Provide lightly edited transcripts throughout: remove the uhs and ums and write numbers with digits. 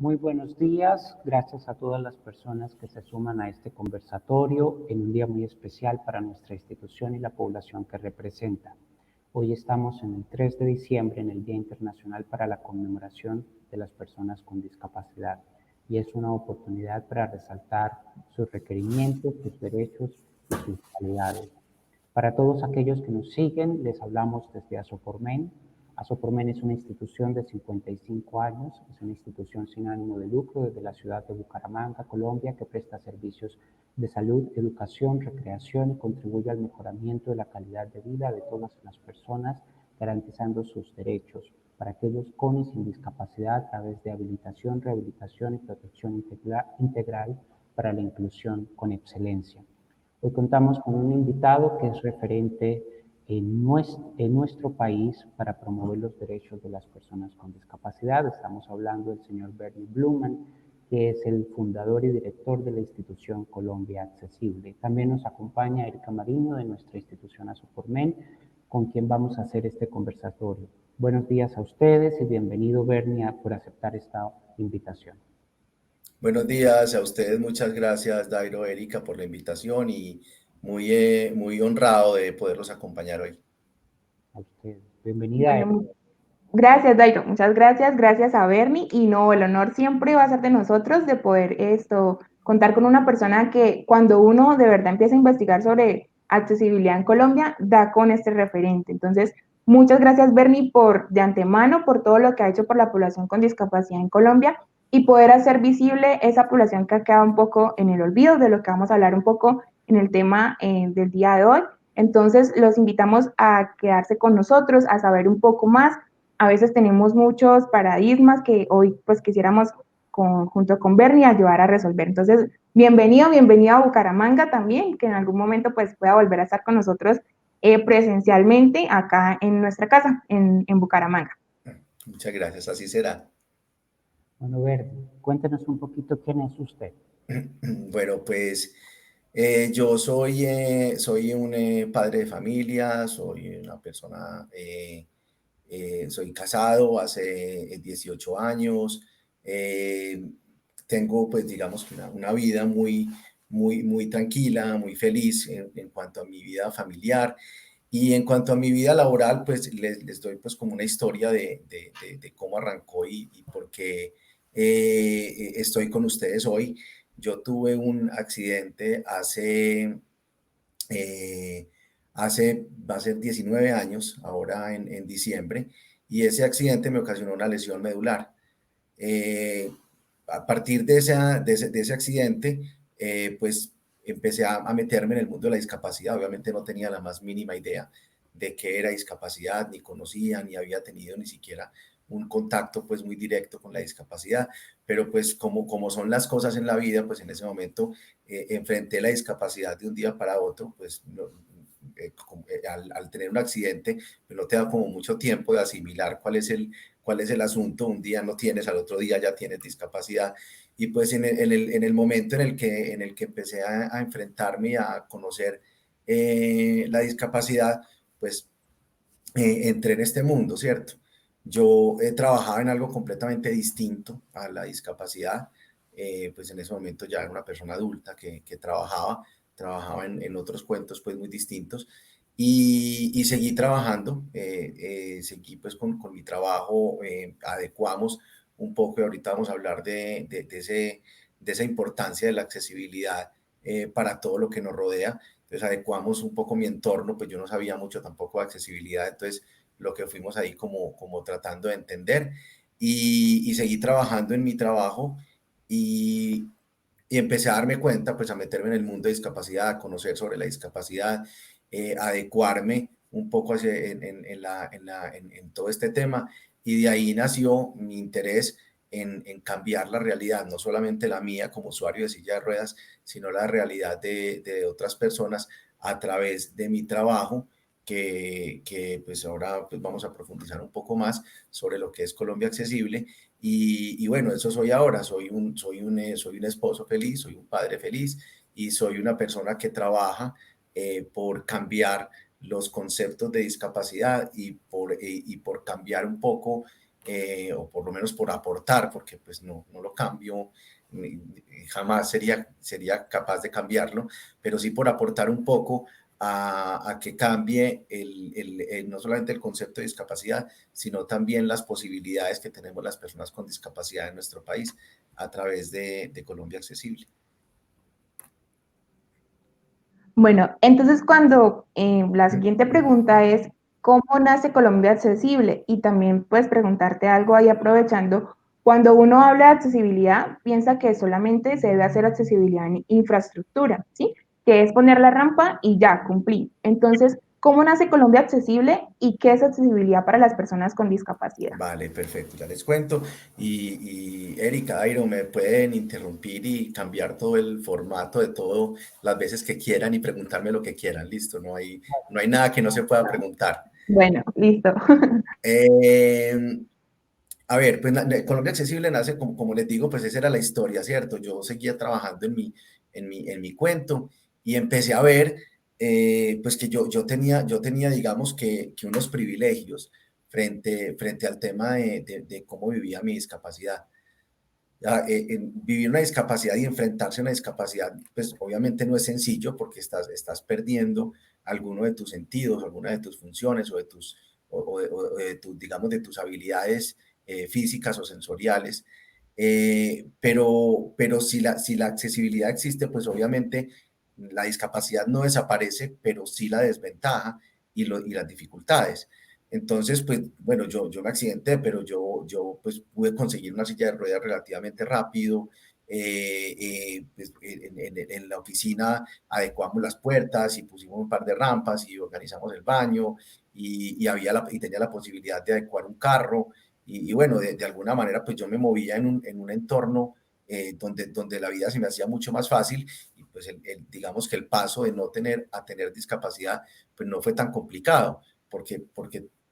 Muy buenos días, gracias a todas las personas que se suman a este conversatorio en un día muy especial para nuestra institución y la población que representa. Hoy estamos en el 3 de diciembre, en el Día Internacional para la Conmemoración de las Personas con Discapacidad, y es una oportunidad para resaltar sus requerimientos, sus derechos y sus cualidades. Para todos aquellos que nos siguen, les hablamos desde Asopormen. Asopormen es una institución de 55 años, es una institución sin ánimo de lucro desde la ciudad de Bucaramanga, Colombia, que presta servicios de salud, educación, recreación y contribuye al mejoramiento de la calidad de vida de todas las personas, garantizando sus derechos para aquellos con y sin discapacidad a través de habilitación, rehabilitación y protección integral para la inclusión con excelencia. Hoy contamos con un invitado que es referente en nuestro país para promover los derechos de las personas con discapacidad. Estamos hablando del señor Bernie Blumen, que es el fundador y director de la institución Colombia Accesible. También nos acompaña Erika Mariño de nuestra institución Asopormen, con quien vamos a hacer este conversatorio. Buenos días a ustedes y bienvenido, Bernie, por aceptar esta invitación. Buenos días a ustedes, muchas gracias Dairo, Erika, por la invitación y muy honrado de poderlos acompañar hoy. A ustedes. Bienvenida, Erika. Bueno, gracias, Dairo. Muchas gracias. Gracias a Bernie. Y no, el honor siempre va a ser de nosotros de poder contar con una persona que cuando uno de verdad empieza a investigar sobre accesibilidad en Colombia, da con este referente. Entonces, muchas gracias, Bernie, de antemano, por todo lo que ha hecho por la población con discapacidad en Colombia y poder hacer visible esa población que ha quedado un poco en el olvido, de lo que vamos a hablar un poco en el tema del día de hoy. Entonces, los invitamos a quedarse con nosotros, a saber un poco más. A veces tenemos muchos paradigmas que hoy pues quisiéramos junto con Bernie ayudar a resolver. Entonces, bienvenido a Bucaramanga también, que en algún momento pues pueda volver a estar con nosotros presencialmente acá en nuestra casa, en Bucaramanga. Muchas gracias, así será. Bueno, Bernie, cuéntenos un poquito quién es usted. Bueno, pues yo soy un padre de familia, soy una persona, soy casado hace 18 años, tengo pues digamos que una vida muy tranquila, muy feliz en cuanto a mi vida familiar. Y en cuanto a mi vida laboral, pues les doy pues como una historia de cómo arrancó y por qué estoy con ustedes hoy. Yo tuve un accidente va a ser 19 años, ahora en diciembre, y ese accidente me ocasionó una lesión medular. A partir de ese accidente, pues empecé a meterme en el mundo de la discapacidad. Obviamente no tenía la más mínima idea de qué era discapacidad, ni conocía, ni había tenido ni siquiera un contacto pues muy directo con la discapacidad, pero pues como son las cosas en la vida, pues en ese momento enfrenté la discapacidad de un día para otro, pues al tener un accidente, pues no te da como mucho tiempo de asimilar cuál es el asunto. Un día no tienes, al otro día ya tienes discapacidad. Y pues en el momento en el que empecé a enfrentarme y a conocer la discapacidad, pues entré en este mundo, ¿cierto? Yo trabajaba en algo completamente distinto a la discapacidad, pues en ese momento ya era una persona adulta que trabajaba en otros cuentos pues muy distintos y seguí trabajando, seguí pues con mi trabajo, adecuamos un poco y ahorita vamos a hablar de esa importancia de la accesibilidad para todo lo que nos rodea. Entonces adecuamos un poco mi entorno, pues yo no sabía mucho tampoco de accesibilidad, entonces lo que fuimos ahí como tratando de entender y seguí trabajando en mi trabajo y, y empecé a darme cuenta, pues a meterme en el mundo de discapacidad, a conocer sobre la discapacidad, adecuarme un poco en todo este tema y de ahí nació mi interés en cambiar la realidad, no solamente la mía como usuario de silla de ruedas, sino la realidad de otras personas a través de mi trabajo, que pues ahora pues vamos a profundizar un poco más sobre lo que es Colombia Accesible. Y bueno, eso soy ahora, soy un esposo feliz, soy un padre feliz y soy una persona que trabaja por cambiar los conceptos de discapacidad y por cambiar un poco o por lo menos por aportar, porque pues no lo cambio, jamás sería capaz de cambiarlo, pero sí por aportar un poco a que cambie no solamente el concepto de discapacidad, sino también las posibilidades que tenemos las personas con discapacidad en nuestro país a través de Colombia Accesible. Bueno, entonces cuando la siguiente pregunta es, ¿cómo nace Colombia Accesible? Y también puedes preguntarte algo ahí aprovechando, cuando uno habla de accesibilidad, piensa que solamente se debe hacer accesibilidad en infraestructura, ¿sí? Que es poner la rampa y ya, cumplí. Entonces, ¿cómo nace Colombia Accesible y qué es accesibilidad para las personas con discapacidad? Vale, perfecto, ya les cuento. Y Erika, Airo, me pueden interrumpir y cambiar todo el formato de todo las veces que quieran y preguntarme lo que quieran. Listo, no hay nada que no se pueda preguntar. Bueno, listo. Eh, a ver, pues Colombia Accesible nace, como les digo, pues esa era la historia, ¿cierto? Yo seguía trabajando en mi cuento y empecé a ver, pues que yo tenía, digamos, que unos privilegios frente al tema de cómo vivía mi discapacidad. Vivir una discapacidad y enfrentarse a una discapacidad, pues obviamente no es sencillo porque estás perdiendo alguno de tus sentidos, alguna de tus funciones digamos, de tus habilidades físicas o sensoriales. Pero si la accesibilidad existe, pues obviamente la discapacidad no desaparece, pero sí la desventaja y las dificultades. Entonces, pues bueno, yo me accidenté, pero yo pues pude conseguir una silla de ruedas relativamente rápido. Pues, en la oficina adecuamos las puertas y pusimos un par de rampas y organizamos el baño y tenía la posibilidad de adecuar un carro. Y bueno, de alguna manera pues yo me movía en un entorno donde la vida se me hacía mucho más fácil y pues digamos que el paso de no tener a tener discapacidad pues no fue tan complicado porque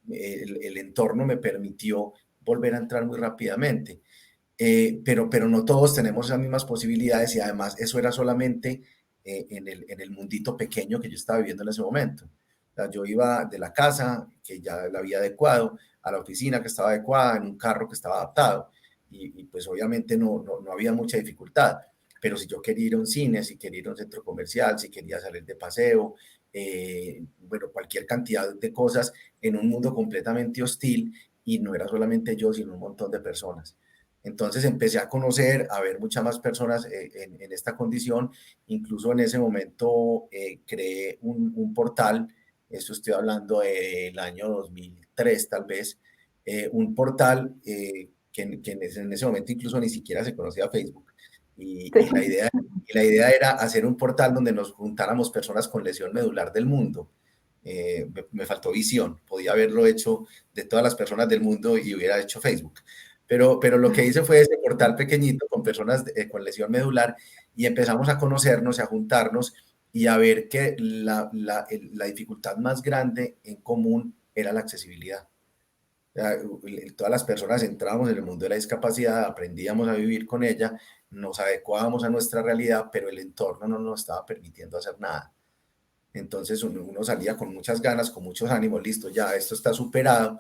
el entorno me permitió volver a entrar muy rápidamente. Pero no todos tenemos las mismas posibilidades y además eso era solamente en el mundito pequeño que yo estaba viviendo en ese momento. O sea, yo iba de la casa, que ya la había adecuado, a la oficina que estaba adecuada, en un carro que estaba adaptado y pues obviamente no había mucha dificultad. Pero si yo quería ir a un cine, si quería ir a un centro comercial, si quería salir de paseo, bueno, cualquier cantidad de cosas en un mundo completamente hostil y no era solamente yo, sino un montón de personas. Entonces empecé a conocer, a ver muchas más personas en esta condición. Incluso en ese momento creé un portal, esto estoy hablando del año 2003 tal vez, un portal que en ese momento incluso ni siquiera se conocía Facebook. Y la idea era hacer un portal donde nos juntáramos personas con lesión medular del mundo. Me faltó visión, podía haberlo hecho de todas las personas del mundo y hubiera hecho Facebook. Pero lo que hice fue ese portal pequeñito con personas con lesión medular y empezamos a conocernos y a juntarnos y a ver que la dificultad más grande en común era la accesibilidad. O sea, todas las personas entrábamos en el mundo de la discapacidad, aprendíamos a vivir con ella, nos adecuábamos a nuestra realidad, pero el entorno no nos estaba permitiendo hacer nada. Entonces uno salía con muchas ganas, con muchos ánimos, listo, ya esto está superado,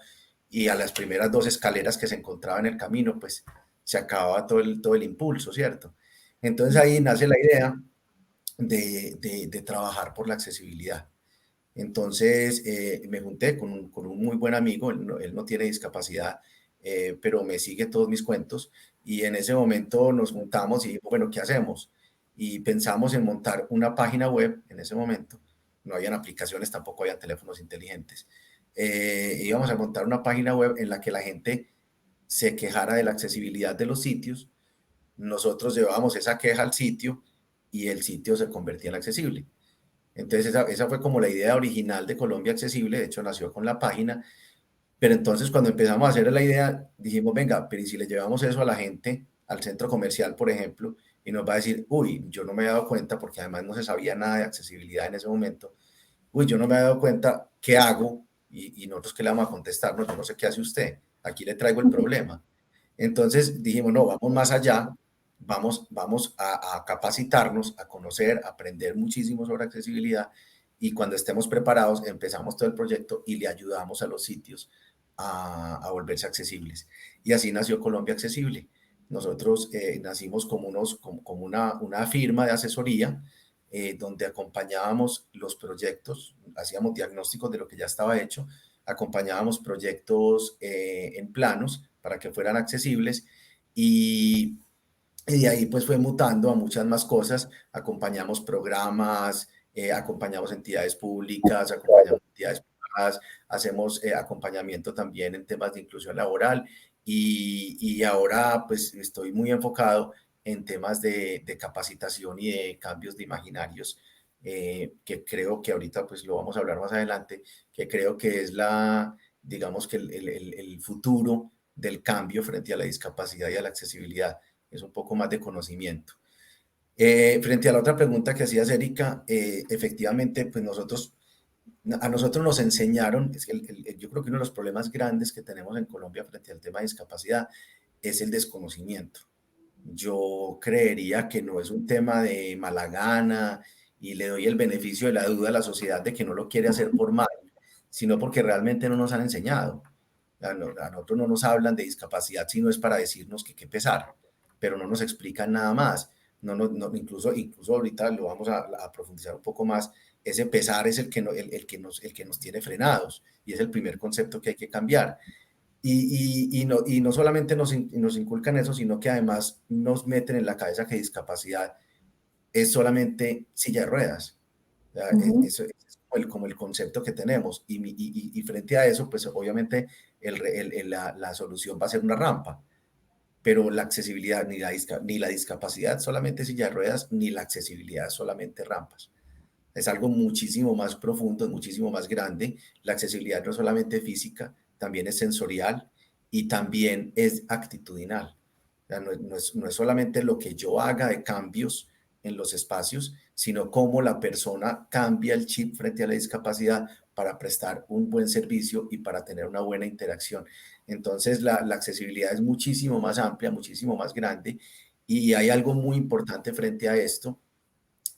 y a las primeras dos escaleras que se encontraba en el camino, pues se acababa todo el impulso, ¿cierto? Entonces ahí nace la idea de trabajar por la accesibilidad. Entonces me junté con un muy buen amigo, él no tiene discapacidad, pero me sigue todos mis cuentos, y en ese momento nos juntamos y dijimos, bueno, ¿qué hacemos? Y pensamos en montar una página web en ese momento. No habían aplicaciones, tampoco habían teléfonos inteligentes. Íbamos a montar una página web en la que la gente se quejara de la accesibilidad de los sitios, nosotros llevábamos esa queja al sitio y el sitio se convertía en accesible. Entonces esa fue como la idea original de Colombia Accesible, de hecho nació con la página, pero entonces cuando empezamos a hacer la idea dijimos, venga, pero ¿y si le llevamos eso a la gente, al centro comercial, por ejemplo, y nos va a decir, uy, yo no me he dado cuenta, porque además no se sabía nada de accesibilidad en ese momento, uy, yo no me he dado cuenta, ¿qué hago? Y nosotros qué le vamos a contestar, no, yo no sé qué hace usted, aquí le traigo el problema. Entonces dijimos, no, vamos más allá, vamos a capacitarnos, a conocer, a aprender muchísimo sobre accesibilidad, y cuando estemos preparados empezamos todo el proyecto y le ayudamos a los sitios a volverse accesibles. Y así nació Colombia Accesible. Nosotros nacimos como una firma de asesoría donde acompañábamos los proyectos, hacíamos diagnósticos de lo que ya estaba hecho, acompañábamos proyectos en planos para que fueran accesibles y, y de ahí pues fue mutando a muchas más cosas, acompañamos programas, acompañamos entidades públicas, acompañamos entidades privadas, hacemos acompañamiento también en temas de inclusión laboral y ahora pues estoy muy enfocado en temas de capacitación y de cambios de imaginarios, que creo que ahorita pues lo vamos a hablar más adelante, que creo que es digamos que el futuro del cambio frente a la discapacidad y a la accesibilidad, es un poco más de conocimiento. Frente a la otra pregunta que hacías, Erika, efectivamente, pues a nosotros nos enseñaron, es que yo creo que uno de los problemas grandes que tenemos en Colombia frente al tema de discapacidad es el desconocimiento. Yo creería que no es un tema de mala gana y le doy el beneficio de la duda a la sociedad de que no lo quiere hacer por mal, sino porque realmente no nos han enseñado. A nosotros no nos hablan de discapacidad, sino es para decirnos que qué pesar, pero no nos explican nada más. Incluso ahorita lo vamos a profundizar un poco más. Ese pesar es el que nos tiene frenados y es el primer concepto que hay que cambiar. Y no solamente nos inculcan eso, sino que además nos meten en la cabeza que discapacidad es solamente silla de ruedas. O sea, eso es como el concepto que tenemos. Y frente a eso, pues obviamente la solución va a ser una rampa, pero la accesibilidad ni la discapacidad solamente silla de ruedas, ni la accesibilidad solamente rampas. Es algo muchísimo más profundo, muchísimo más grande. La accesibilidad no es solamente física, también es sensorial y también es actitudinal. O sea, no es solamente lo que yo haga de cambios en los espacios, sino cómo la persona cambia el chip frente a la discapacidad para prestar un buen servicio y para tener una buena interacción. Entonces, la accesibilidad es muchísimo más amplia, muchísimo más grande y hay algo muy importante frente a esto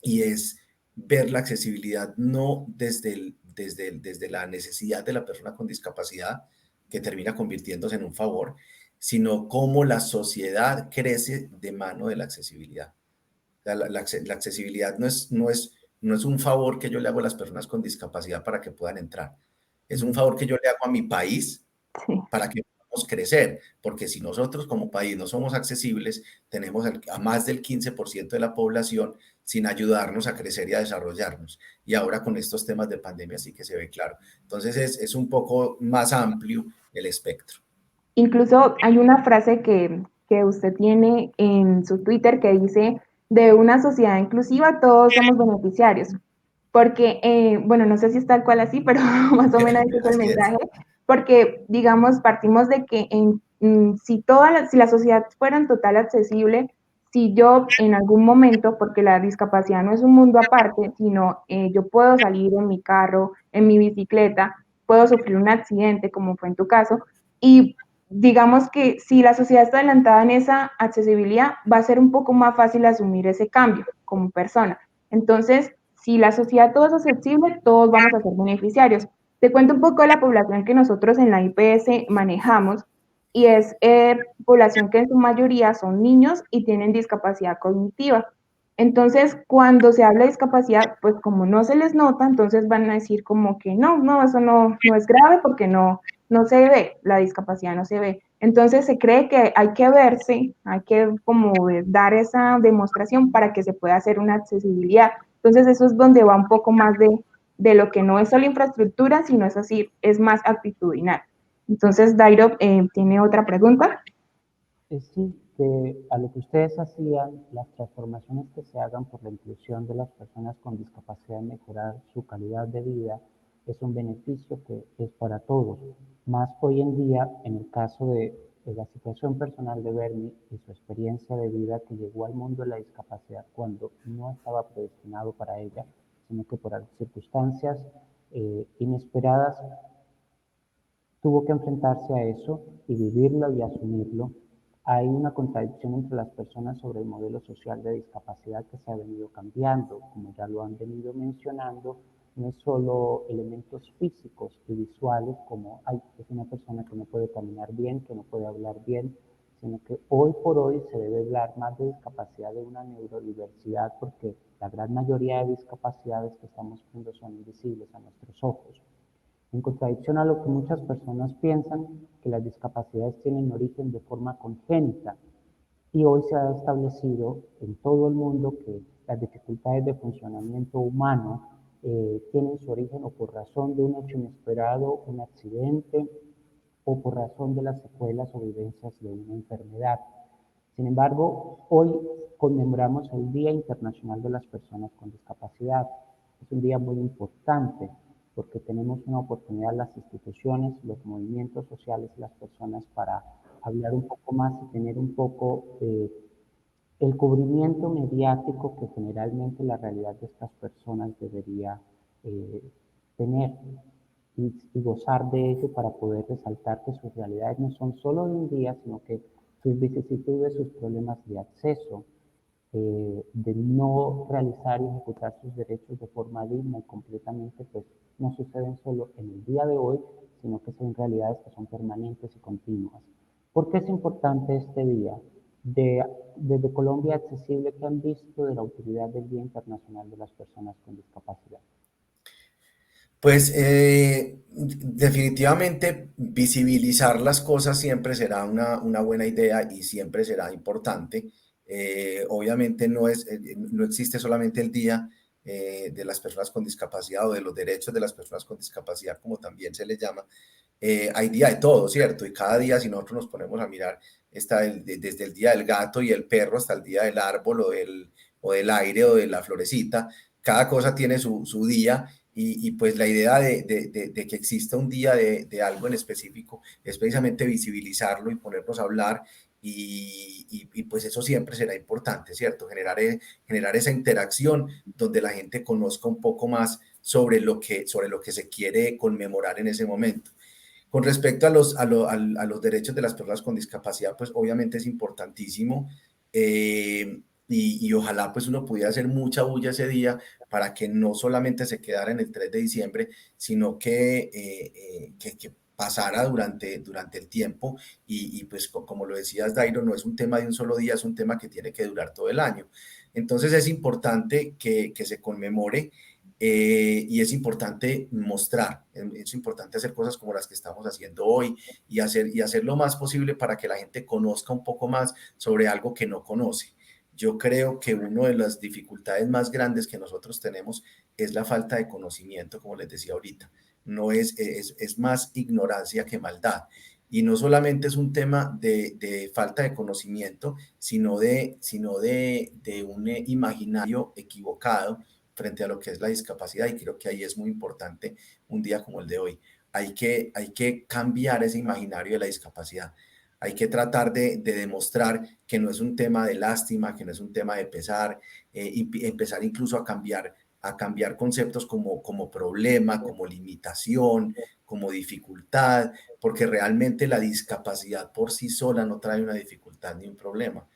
y es ver la accesibilidad no desde la necesidad de la persona con discapacidad, que termina convirtiéndose en un favor, sino cómo la sociedad crece de mano de la accesibilidad. La accesibilidad no es un favor que yo le hago a las personas con discapacidad para que puedan entrar. Es un favor que yo le hago a mi país Sí. para que podamos crecer, porque si nosotros como país no somos accesibles, tenemos a más del 15% de la población sin ayudarnos a crecer y a desarrollarnos. Y ahora con estos temas de pandemia sí que se ve claro. Entonces es un poco más amplio el espectro. Incluso hay una frase que usted tiene en su Twitter que dice, de una sociedad inclusiva todos somos beneficiarios. Porque, bueno, no sé si es tal cual así, pero más o menos ese es el Así es. mensaje. Porque, digamos, partimos de que si la sociedad fuera en total accesible, si yo en algún momento, porque la discapacidad no es un mundo aparte, sino yo puedo salir en mi carro, en mi bicicleta, puedo sufrir un accidente, como fue en tu caso, y digamos que si la sociedad está adelantada en esa accesibilidad, va a ser un poco más fácil asumir ese cambio como persona. Entonces, si la sociedad todo es accesible, todos vamos a ser beneficiarios. Te cuento un poco de la población que nosotros en la IPS manejamos y es población que en su mayoría son niños y tienen discapacidad cognitiva. Entonces, cuando se habla de discapacidad, pues como no se les nota, entonces van a decir como que no, eso no es grave porque no se ve, la discapacidad no se ve. Entonces se cree que hay que verse, hay que como dar esa demostración para que se pueda hacer una accesibilidad. Entonces eso es donde va un poco más de lo que no es solo infraestructura, sino es así, es más actitudinal. Entonces Dairo tiene otra pregunta. Sí, que a lo que ustedes hacían, las transformaciones que se hagan por la inclusión de las personas con discapacidad en mejorar su calidad de vida es un beneficio que es para todos. Más hoy en día, en el caso de la situación personal de Bernie y su experiencia de vida que llegó al mundo de la discapacidad cuando no estaba predestinado para ella, sino que por circunstancias inesperadas tuvo que enfrentarse a eso y vivirlo y asumirlo. Hay una contradicción entre las personas sobre el modelo social de discapacidad que se ha venido cambiando, como ya lo han venido mencionando, no es solo elementos físicos y visuales como, ay, es una persona que no puede caminar bien, que no puede hablar bien, sino que hoy por hoy se debe hablar más de discapacidad de una neurodiversidad porque la gran mayoría de discapacidades que estamos viendo son invisibles a nuestros ojos. En contradicción a lo que muchas personas piensan, que las discapacidades tienen origen de forma congénita, y hoy se ha establecido en todo el mundo que las dificultades de funcionamiento humano tienen su origen o por razón de un hecho inesperado, un accidente, o por razón de las secuelas o vivencias de una enfermedad. Sin embargo, hoy conmemoramos el Día Internacional de las Personas con Discapacidad. Es un día muy importante porque tenemos una oportunidad las instituciones, los movimientos sociales y las personas para hablar un poco más y tener un poco el cubrimiento mediático que generalmente la realidad de estas personas debería eh, tener y gozar de ello para poder resaltar que sus realidades no son solo de un día, sino que sus vicisitudes, sus problemas de acceso, de no realizar y ejecutar sus derechos de forma digna y completamente, pues no suceden solo en el día de hoy, sino que son realidades que son permanentes y continuas. ¿Por qué es importante este día? Desde Colombia Accesible, ¿qué han visto de la utilidad del Día Internacional de las Personas con Discapacidad? Pues definitivamente visibilizar las cosas siempre será una buena idea y siempre será importante. Obviamente no existe solamente el Día de las Personas con Discapacidad o de los derechos de las personas con discapacidad, como también se le llama. Hay día de todo, ¿cierto? Y cada día, si nosotros nos ponemos a mirar, está desde el Día del Gato y el Perro hasta el Día del Árbol o del Aire o de la Florecita. Cada cosa tiene su día y pues la idea de que exista un día de algo en específico es precisamente visibilizarlo y ponernos a hablar y pues eso siempre será importante, ¿cierto? Generar esa interacción donde la gente conozca un poco más sobre lo que se quiere conmemorar en ese momento. Con respecto a los derechos de las personas con discapacidad, pues obviamente es importantísimo y ojalá pues uno pudiera hacer mucha bulla ese día para que no solamente se quedara en el 3 de diciembre, sino que pasara durante el tiempo y pues como lo decías, Dairo, no es un tema de un solo día, es un tema que tiene que durar todo el año. Entonces es importante que se conmemore y es importante mostrar, es importante hacer cosas como las que estamos haciendo hoy y hacer lo más posible para que la gente conozca un poco más sobre algo que no conoce. Yo creo que una de las dificultades más grandes que nosotros tenemos es la falta de conocimiento, como les decía ahorita. No es más ignorancia que maldad. Y no solamente es un tema de falta de conocimiento, sino de un imaginario equivocado frente a lo que es la discapacidad y creo que ahí es muy importante un día como el de hoy. Hay que cambiar ese imaginario de la discapacidad. Hay que tratar de demostrar que no es un tema de lástima, que no es un tema de pesar, y empezar incluso a cambiar conceptos como problema, como limitación, como dificultad, porque realmente la discapacidad por sí sola no trae una dificultad ni un problema.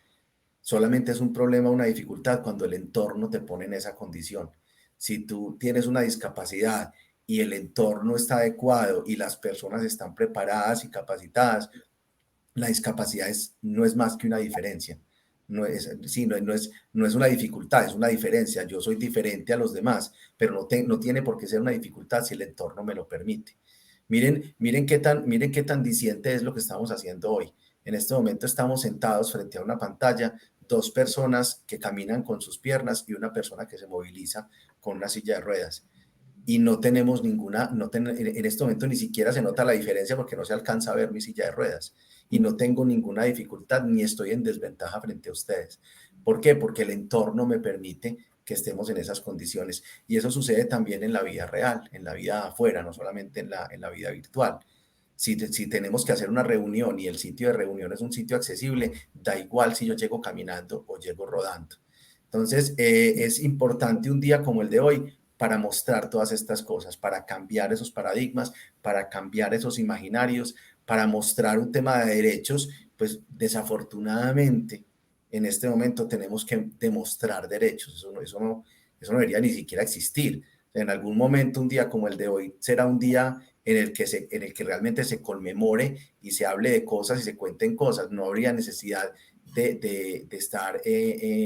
Solamente es un problema, una dificultad cuando el entorno te pone en esa condición. Si tú tienes una discapacidad y el entorno está adecuado y las personas están preparadas y capacitadas, la discapacidad no es más que una diferencia. No es, sí, no es una dificultad, es una diferencia. Yo soy diferente a los demás, pero no tiene por qué ser una dificultad si el entorno me lo permite. Miren qué tan diciente es lo que estamos haciendo hoy. En este momento estamos sentados frente a una pantalla, dos personas que caminan con sus piernas y una persona que se moviliza con una silla de ruedas. Y no tenemos en este momento ni siquiera se nota la diferencia porque no se alcanza a ver mi silla de ruedas. Y no tengo ninguna dificultad ni estoy en desventaja frente a ustedes. ¿Por qué? Porque el entorno me permite que estemos en esas condiciones. Y eso sucede también en la vida real, en la vida afuera, no solamente en la vida virtual. Si tenemos que hacer una reunión y el sitio de reunión es un sitio accesible, da igual si yo llego caminando o llego rodando. Entonces, es importante un día como el de hoy para mostrar todas estas cosas, para cambiar esos paradigmas, para cambiar esos imaginarios, para mostrar un tema de derechos, pues desafortunadamente en este momento tenemos que demostrar derechos, eso no debería ni siquiera existir. En algún momento, un día como el de hoy, será un día en el que realmente se conmemore y se hable de cosas y se cuenten cosas. No habría necesidad de estar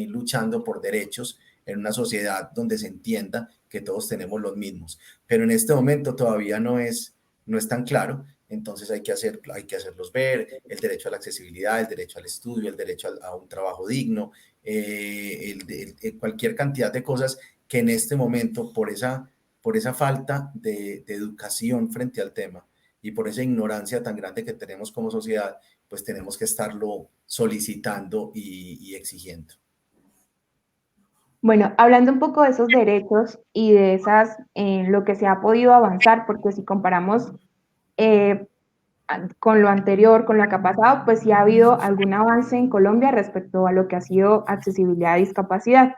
luchando por derechos en una sociedad donde se entienda que todos tenemos los mismos. Pero en este momento todavía no es tan claro. Entonces hay que hacerlos ver, el derecho a la accesibilidad, el derecho al estudio, el derecho a un trabajo digno, cualquier cantidad de cosas que en este momento, por esa falta de educación frente al tema y por esa ignorancia tan grande que tenemos como sociedad, pues tenemos que estarlo solicitando y exigiendo. Bueno, hablando un poco de esos derechos y de esas, lo que se ha podido avanzar, porque si comparamos eh, con lo anterior, con lo que ha pasado, pues sí ha habido algún avance en Colombia respecto a lo que ha sido accesibilidad y discapacidad.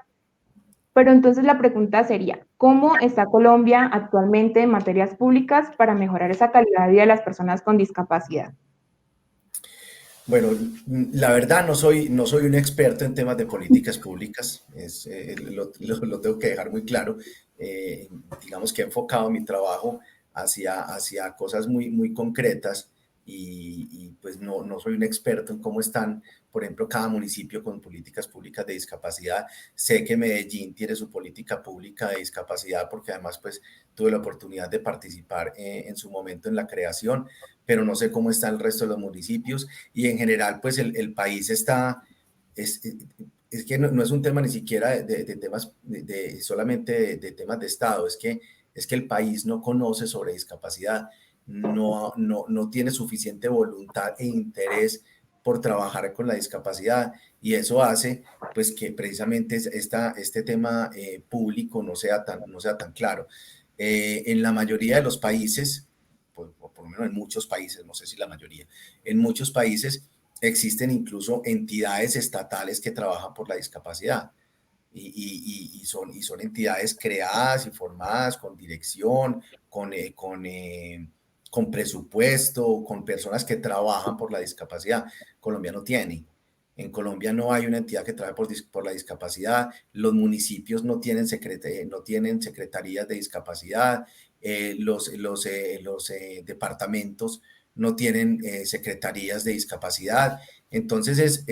Pero entonces la pregunta sería, ¿cómo está Colombia actualmente en materias públicas para mejorar esa calidad de vida de las personas con discapacidad? Bueno, la verdad no soy un experto en temas de políticas públicas, lo tengo que dejar muy claro. Digamos que he enfocado mi trabajo hacia cosas muy concretas pues no soy un experto en cómo están, por ejemplo, cada municipio con políticas públicas de discapacidad. Sé que Medellín tiene su política pública de discapacidad porque además pues tuve la oportunidad de participar en su momento en la creación, pero no sé cómo está el resto de los municipios y en general pues el país está, es, es que no es un tema ni siquiera de temas, solamente de temas de Estado, es que el país no conoce sobre discapacidad, no tiene suficiente voluntad e interés por trabajar con la discapacidad y eso hace pues que precisamente este tema público no sea tan claro. En la mayoría de los países, por lo menos en muchos países, no sé si la mayoría, en muchos países existen incluso entidades estatales que trabajan por la discapacidad y son entidades creadas y formadas con dirección, con presupuesto, con personas que trabajan por la discapacidad. Colombia no tiene. En Colombia no hay una entidad que trabaje por la discapacidad, los municipios no tienen secretarías de discapacidad, los departamentos no tienen secretarías de discapacidad. Entonces,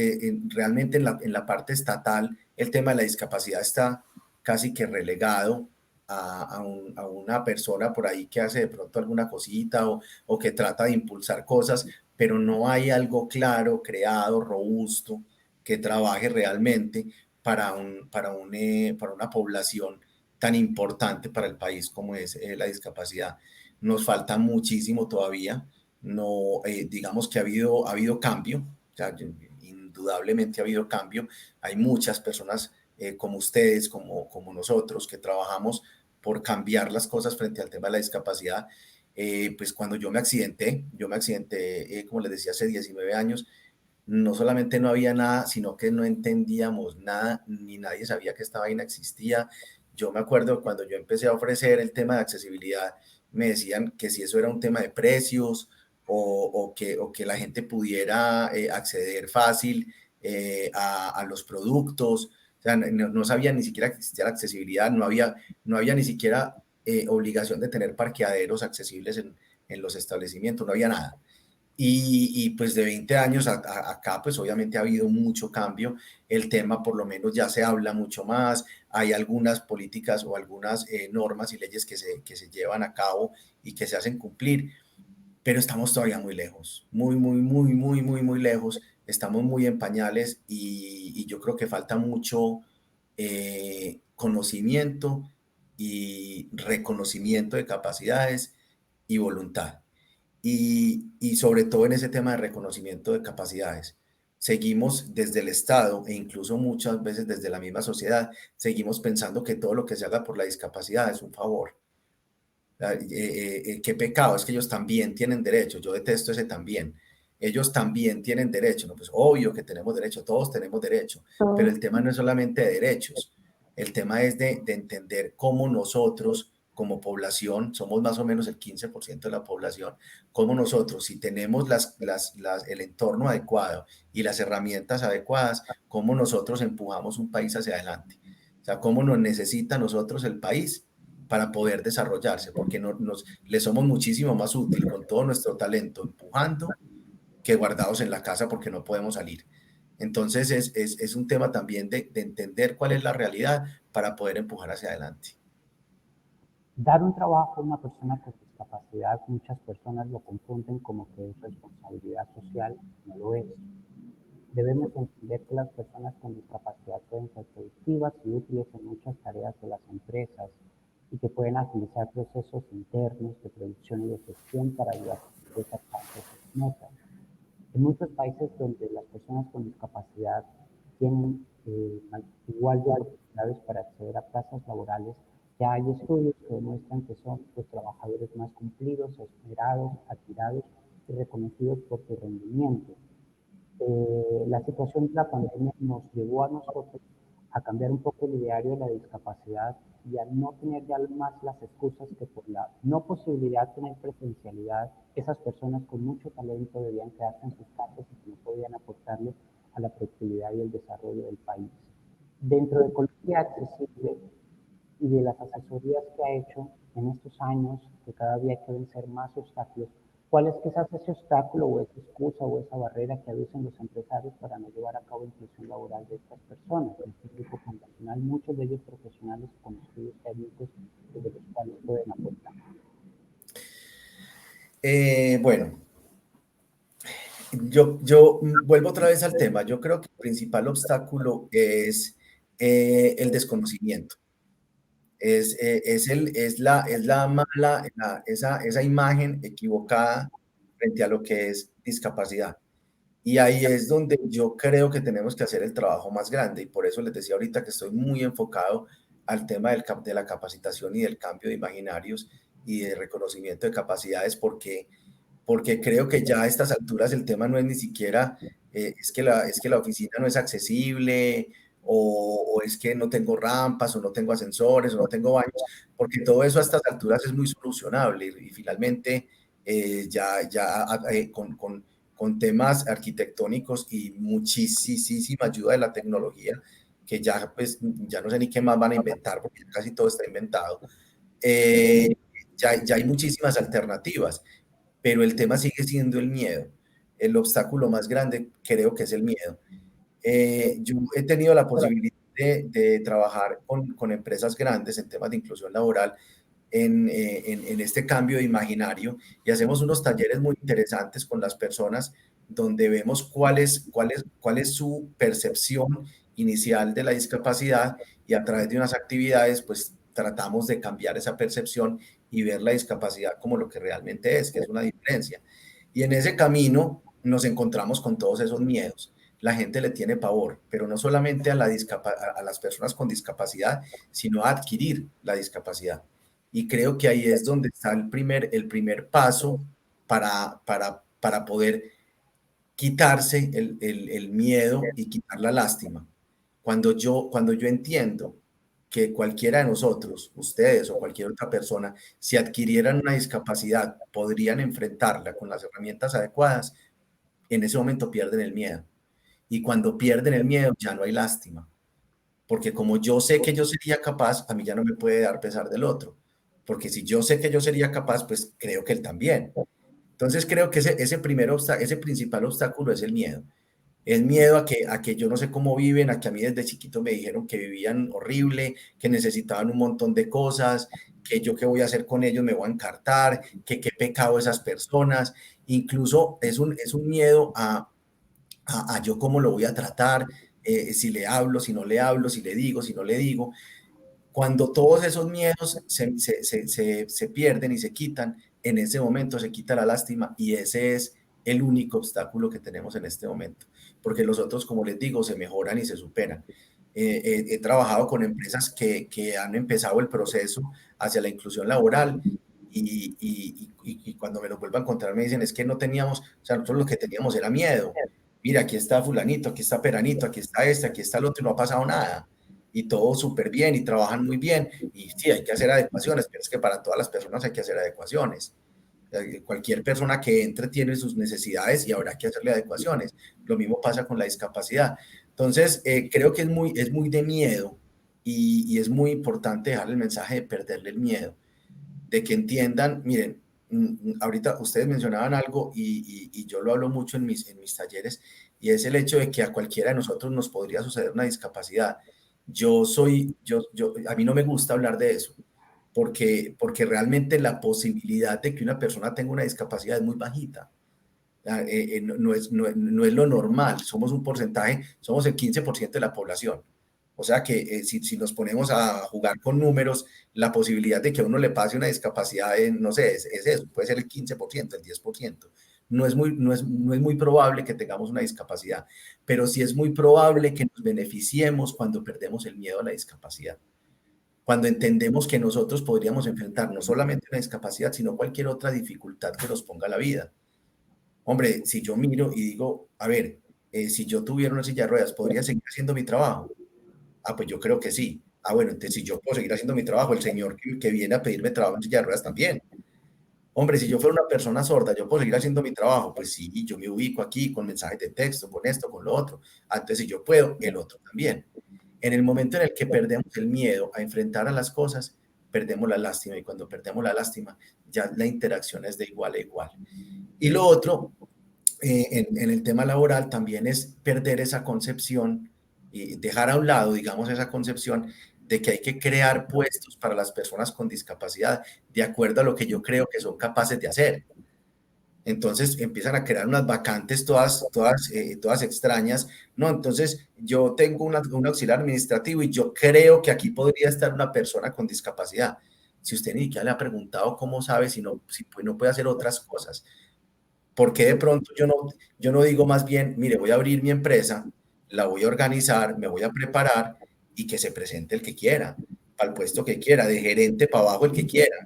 realmente en la parte estatal, el tema de la discapacidad está casi que relegado a una persona por ahí que hace de pronto alguna cosita o que trata de impulsar cosas, pero no hay algo claro, creado, robusto, que trabaje realmente para una población tan importante para el país como es la discapacidad. Nos falta muchísimo todavía. No, digamos que ha habido cambio, o sea, indudablemente ha habido cambio. Hay muchas personas como ustedes, como nosotros, que trabajamos por cambiar las cosas frente al tema de la discapacidad. Pues cuando yo me accidenté, como les decía, hace 19 años, no solamente no había nada, sino que no entendíamos nada, ni nadie sabía que esta vaina existía. Yo me acuerdo cuando yo empecé a ofrecer el tema de accesibilidad, me decían que si eso era un tema de precios o que la gente pudiera acceder fácil a los productos. O sea, no sabía ni siquiera que existía la accesibilidad, no había ni siquiera obligación de tener parqueaderos accesibles en los establecimientos, no había nada. Pues de 20 años acá, pues obviamente ha habido mucho cambio. El tema por lo menos ya se habla mucho más. Hay algunas políticas o algunas normas y leyes que se llevan a cabo y que se hacen cumplir, pero estamos todavía muy lejos, muy lejos. Estamos muy en pañales y yo creo que falta mucho conocimiento y reconocimiento de capacidades y voluntad y sobre todo en ese tema de reconocimiento de capacidades. Seguimos desde el Estado e incluso muchas veces desde la misma sociedad, seguimos pensando que todo lo que se haga por la discapacidad es un favor. Qué pecado, es que ellos también tienen derecho, yo detesto ese también. Ellos también tienen derecho, ¿no? Pues obvio que tenemos derecho, todos tenemos derecho, pero el tema no es solamente de derechos, el tema es de entender cómo nosotros como población, somos más o menos el 15% de la población, cómo nosotros, si tenemos el entorno adecuado y las herramientas adecuadas, cómo nosotros empujamos un país hacia adelante. O sea, cómo nos necesita a nosotros el país para poder desarrollarse, porque le somos muchísimo más útil con todo nuestro talento empujando que guardados en la casa porque no podemos salir. Entonces es un tema también de entender cuál es la realidad para poder empujar hacia adelante. Dar un trabajo a una persona con discapacidad, muchas personas lo confunden como que es responsabilidad social, no lo es. Debemos entender que las personas con discapacidad pueden ser productivas y útiles en muchas tareas de las empresas y que pueden agilizar procesos internos de producción y de gestión para ayudar a las empresas a alcanzar sus metas. En muchos países donde las personas con discapacidad tienen igual de oportunidades para acceder a plazas laborales, ya hay estudios que demuestran que son los trabajadores más cumplidos, esperados, admirados y reconocidos por su rendimiento. La situación de la pandemia nos llevó a nosotros a cambiar un poco el ideario de la discapacidad y a no tener ya más las excusas que por la no posibilidad de tener presencialidad, esas personas con mucho talento debían quedarse en sus casas y que no podían aportarle a la productividad y el desarrollo del país. Dentro de Colombia Accesible y de las asesorías que ha hecho en estos años, que cada día hay que vencer más obstáculos, ¿cuál es quizás ese obstáculo o esa excusa o esa barrera que aducen los empresarios para no llevar a cabo inclusión laboral de estas personas? En este grupo fundacional, muchos de ellos profesionales con estudios técnicos desde los cuales pueden aportar. Bueno, yo vuelvo otra vez al tema. Yo creo que el principal obstáculo es el desconocimiento. Es la mala, esa imagen equivocada frente a lo que es discapacidad. Y ahí es donde yo creo que tenemos que hacer el trabajo más grande. Y por eso les decía ahorita que estoy muy enfocado al tema de la capacitación y del cambio de imaginarios y de reconocimiento de capacidades, porque creo que ya a estas alturas el tema no es ni siquiera, es que la oficina no es accesible, o es que no tengo rampas, o no tengo ascensores, o no tengo baños, porque todo eso a estas alturas es muy solucionable y finalmente con temas arquitectónicos y muchísima ayuda de la tecnología, que ya pues ya no sé ni qué más van a inventar, porque casi todo está inventado, ya hay muchísimas alternativas, pero el tema sigue siendo el miedo. El obstáculo más grande creo que es el miedo. Yo he tenido la posibilidad de trabajar con empresas grandes en temas de inclusión laboral en este cambio de imaginario y hacemos unos talleres muy interesantes con las personas donde vemos cuál es su percepción inicial de la discapacidad y a través de unas actividades pues tratamos de cambiar esa percepción y ver la discapacidad como lo que realmente es, que es una diferencia. Y en ese camino nos encontramos con todos esos miedos. La gente le tiene pavor, pero no solamente a las personas con discapacidad, sino a adquirir la discapacidad. Y creo que ahí es donde está el primer paso para poder quitarse el miedo y quitar la lástima. Cuando yo entiendo que cualquiera de nosotros, ustedes o cualquier otra persona, si adquirieran una discapacidad, podrían enfrentarla con las herramientas adecuadas, en ese momento pierden el miedo. Y cuando pierden el miedo, ya no hay lástima. Porque como yo sé que yo sería capaz, a mí ya no me puede dar pesar del otro. Porque si yo sé que yo sería capaz, pues creo que él también. Entonces creo que ese principal obstáculo es el miedo. El miedo a que yo no sé cómo viven, a que a mí desde chiquito me dijeron que vivían horrible, que necesitaban un montón de cosas, que yo qué voy a hacer con ellos, me voy a encartar, que qué pecado esas personas. Incluso es un miedo a yo cómo lo voy a tratar, si le hablo, si no le hablo, si le digo, si no le digo. Cuando todos esos miedos se pierden y se quitan, en ese momento se quita la lástima y ese es el único obstáculo que tenemos en este momento, porque los otros, como les digo, se mejoran y se superan. He trabajado con empresas que han empezado el proceso hacia la inclusión laboral y cuando me lo vuelvo a encontrar me dicen, es que no teníamos, o sea, nosotros lo que teníamos era miedo. Mira, aquí está fulanito, aquí está peranito, aquí está este, aquí está el otro y no ha pasado nada y todo súper bien y trabajan muy bien. Y sí, hay que hacer adecuaciones, pero es que para todas las personas hay que hacer adecuaciones. Cualquier persona que entre tiene sus necesidades y habrá que hacerle adecuaciones. Lo mismo pasa con la discapacidad. Entonces, creo que es muy de miedo y es muy importante dejar el mensaje de perderle el miedo, de que entiendan, miren, ahorita ustedes mencionaban algo y yo lo hablo mucho en mis talleres, y es el hecho de que a cualquiera de nosotros nos podría suceder una discapacidad. A mí no me gusta hablar de eso, porque realmente la posibilidad de que una persona tenga una discapacidad es muy bajita. No es lo normal, somos un porcentaje, somos el 15% de la población. O sea que si nos ponemos a jugar con números, la posibilidad de que a uno le pase una discapacidad, no sé, es eso, puede ser el 15%, el 10%. No es muy probable que tengamos una discapacidad, pero sí es muy probable que nos beneficiemos cuando perdemos el miedo a la discapacidad. Cuando entendemos que nosotros podríamos enfrentar no solamente una discapacidad, sino cualquier otra dificultad que nos ponga la vida. Hombre, si yo miro y digo, a ver, si yo tuviera una silla de ruedas, ¿podría seguir haciendo mi trabajo? Ah, pues yo creo que sí. Ah, bueno, entonces si yo puedo seguir haciendo mi trabajo, el señor que viene a pedirme trabajo en silla de ruedas también. Hombre, si yo fuera una persona sorda, yo puedo seguir haciendo mi trabajo. Pues sí, yo me ubico aquí con mensajes de texto, con esto, con lo otro. Antes, si yo puedo, el otro también. En el momento en el que perdemos el miedo a enfrentar a las cosas, perdemos la lástima. Y cuando perdemos la lástima, ya la interacción es de igual a igual. Y lo otro, en el tema laboral también es perder esa concepción y dejar a un lado, digamos, esa concepción de que hay que crear puestos para las personas con discapacidad de acuerdo a lo que yo creo que son capaces de hacer. Entonces empiezan a crear unas vacantes todas extrañas. No, entonces yo tengo un auxiliar administrativo y yo creo que aquí podría estar una persona con discapacidad. Si usted ni siquiera le ha preguntado cómo sabe si no puede hacer otras cosas. ¿Por qué de pronto yo no digo más bien, mire, voy a abrir mi empresa, la voy a organizar, me voy a preparar y que se presente el que quiera, para el puesto que quiera, de gerente para abajo el que quiera?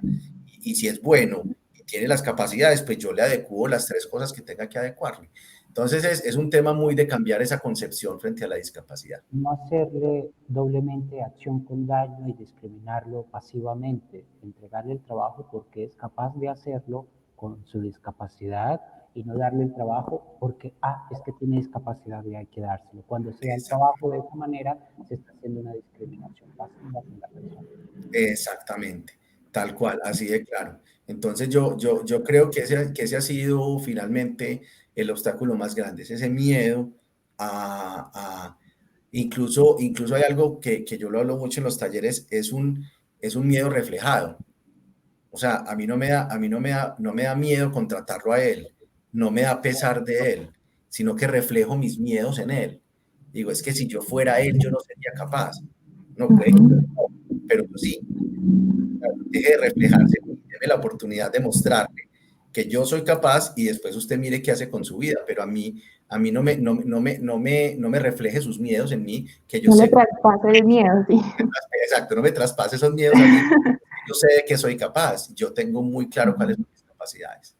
Y si es bueno y tiene las capacidades, pues yo le adecuo las 3 cosas que tenga que adecuarle. Entonces es un tema muy de cambiar esa concepción frente a la discapacidad. No hacerle doblemente acción con daño y discriminarlo pasivamente, entregarle el trabajo porque es capaz de hacerlo con su discapacidad y no darle el trabajo porque, es que tiene discapacidad y hay que dárselo. Cuando se da el trabajo de esa manera, se está haciendo una discriminación pasiva con la persona. Exactamente, tal cual, así de claro. Entonces yo creo que ese ha sido finalmente el obstáculo más grande, es ese miedo incluso hay algo que yo lo hablo mucho en los talleres, es un miedo reflejado. O sea, a mí no me da miedo contratarlo a él, no me da pesar de él, sino que reflejo mis miedos en él. Digo, es que si yo fuera él, yo no sería capaz. No, puede que no, pero yo sí. Deje de reflejarse, déme la oportunidad de mostrarle que yo soy capaz y después usted mire qué hace con su vida, pero a mí no me refleje sus miedos en mí, que yo No le sé, traspase el miedo, sí. exacto, no me traspase esos miedos a mí, yo sé de que soy capaz, yo tengo muy claro cuáles son mis capacidades.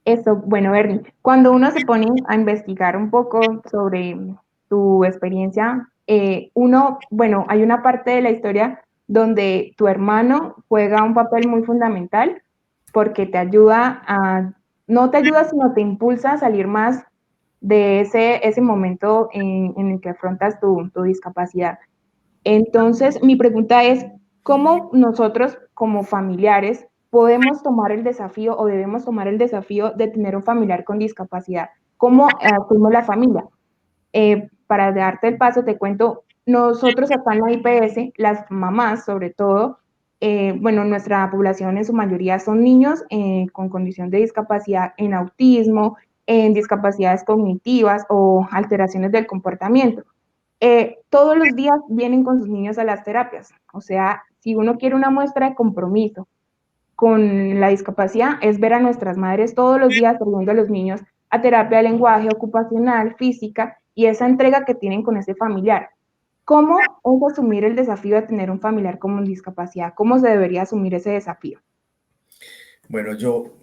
Eso, bueno, Bernie, cuando uno se pone a investigar un poco sobre tu experiencia, bueno, hay una parte de la historia donde tu hermano juega un papel muy fundamental porque no te ayuda, sino te impulsa a salir más de ese momento en el que afrontas tu discapacidad. Entonces, mi pregunta es, ¿cómo nosotros como familiares podemos tomar el desafío o debemos tomar el desafío de tener un familiar con discapacidad? ¿Cómo asumimos la familia? Para darte el paso, te cuento, nosotros acá en la IPS, las mamás sobre todo, bueno, nuestra población en su mayoría son niños con condición de discapacidad en autismo, en discapacidades cognitivas o alteraciones del comportamiento. Todos los días vienen con sus niños a las terapias. O sea, si uno quiere una muestra de compromiso con la discapacidad, es ver a nuestras madres todos los días trayendo a los niños a terapia de lenguaje, ocupacional, física y esa entrega que tienen con ese familiar. ¿Cómo es asumir el desafío de tener un familiar con discapacidad? ¿Cómo se debería asumir ese desafío? Bueno, yo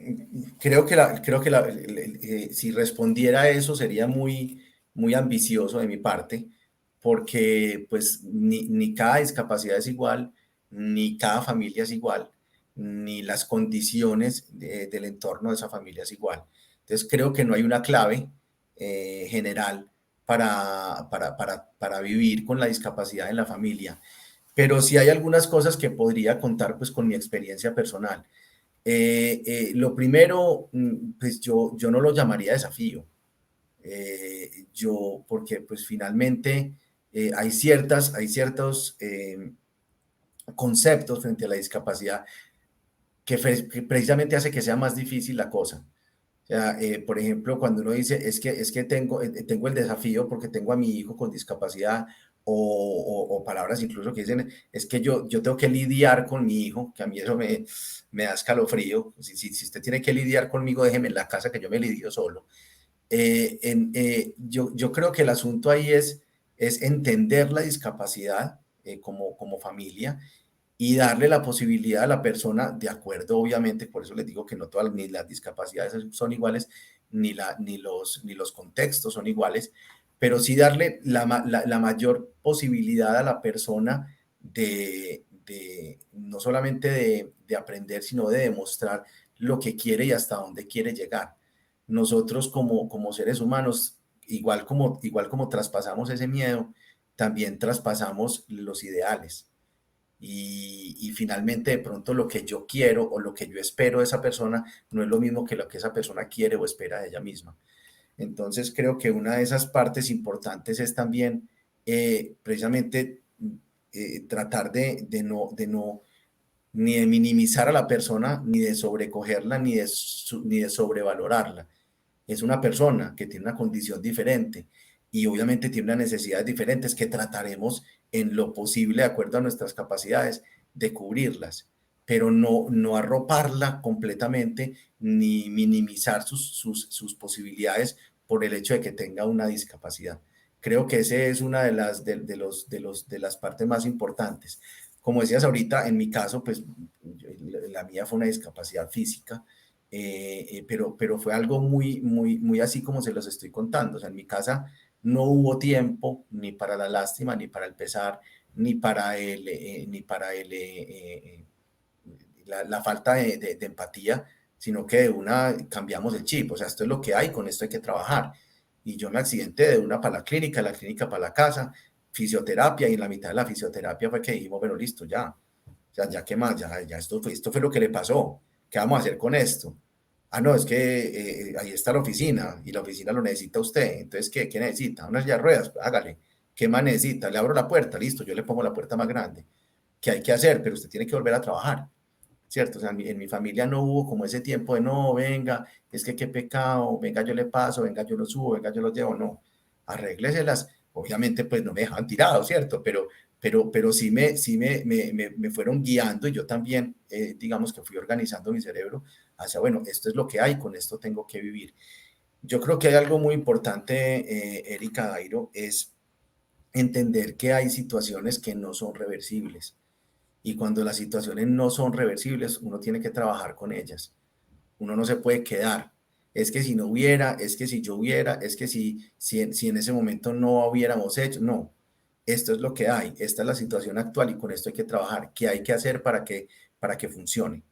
creo que si respondiera a eso sería muy, muy ambicioso de mi parte, porque pues ni cada discapacidad es igual, ni cada familia es igual, ni las condiciones del entorno de esa familia es igual. Entonces creo que no hay una clave general para vivir con la discapacidad en la familia. Pero sí hay algunas cosas que podría contar pues con mi experiencia personal. Lo primero, pues yo no lo llamaría desafío. Porque pues finalmente hay ciertos conceptos frente a la discapacidad que precisamente hace que sea más difícil la cosa. O sea, por ejemplo, cuando uno dice, es que tengo el desafío porque tengo a mi hijo con discapacidad, o palabras incluso que dicen, es que yo tengo que lidiar con mi hijo, que a mí eso me da escalofrío. Si usted tiene que lidiar conmigo, déjeme en la casa que yo me lidio solo. Yo creo que el asunto ahí es entender la discapacidad como familia y darle la posibilidad a la persona, de acuerdo, obviamente, por eso les digo que no todas ni las discapacidades son iguales, ni los contextos son iguales, pero sí darle la mayor posibilidad a la persona de no solamente de aprender, sino de demostrar lo que quiere y hasta dónde quiere llegar. Nosotros como seres humanos, igual como traspasamos ese miedo, también traspasamos los ideales. Y finalmente de pronto lo que yo quiero o lo que yo espero de esa persona no es lo mismo que lo que esa persona quiere o espera de ella misma. Entonces creo que una de esas partes importantes es también precisamente tratar de no ni de minimizar a la persona, ni de sobrecogerla, ni de sobrevalorarla. Es una persona que tiene una condición diferente y obviamente tiene unas necesidades diferentes que trataremos en lo posible, de acuerdo a nuestras capacidades, de cubrirlas, pero no arroparla completamente ni minimizar sus posibilidades por el hecho de que tenga una discapacidad. Creo que esa es una de las partes más importantes. Como decías ahorita, en mi caso, pues la mía fue una discapacidad física, pero fue algo muy, muy, muy así como se los estoy contando. O sea, en mi casa no hubo tiempo ni para la lástima, ni para el pesar, ni para la falta de empatía, sino que de una cambiamos el chip. O sea, esto es lo que hay, con esto hay que trabajar. Y yo me accidenté de una para la clínica para la casa, fisioterapia, y en la mitad de la fisioterapia fue que dijimos, bueno, listo, ya. O sea, ya qué más, ya esto fue lo que le pasó. ¿Qué vamos a hacer con esto? Ah, no, es que ahí está la oficina y la oficina lo necesita usted. Entonces, ¿qué necesita? Unas ya ruedas, pues, hágale. ¿Qué más necesita? Le abro la puerta, listo, yo le pongo la puerta más grande. ¿Qué hay que hacer? Pero usted tiene que volver a trabajar, ¿cierto? O sea, en mi familia no hubo como ese tiempo de no, venga, es que qué pecado, venga, yo le paso, venga, yo lo subo, venga, yo lo llevo. No, arrégleselas. Obviamente, pues no me dejaban tirado, ¿cierto? Pero sí me fueron guiando, y yo también, digamos que fui organizando mi cerebro hacia, bueno, esto es lo que hay, con esto tengo que vivir. Yo creo que hay algo muy importante, Erika, Dairo, es entender que hay situaciones que no son reversibles. Y cuando las situaciones no son reversibles, uno tiene que trabajar con ellas. Uno no se puede quedar. Es que si no hubiera, es que si yo hubiera, es que si en ese momento no hubiéramos hecho. No, esto es lo que hay, esta es la situación actual y con esto hay que trabajar. ¿Qué hay que hacer para que funcione?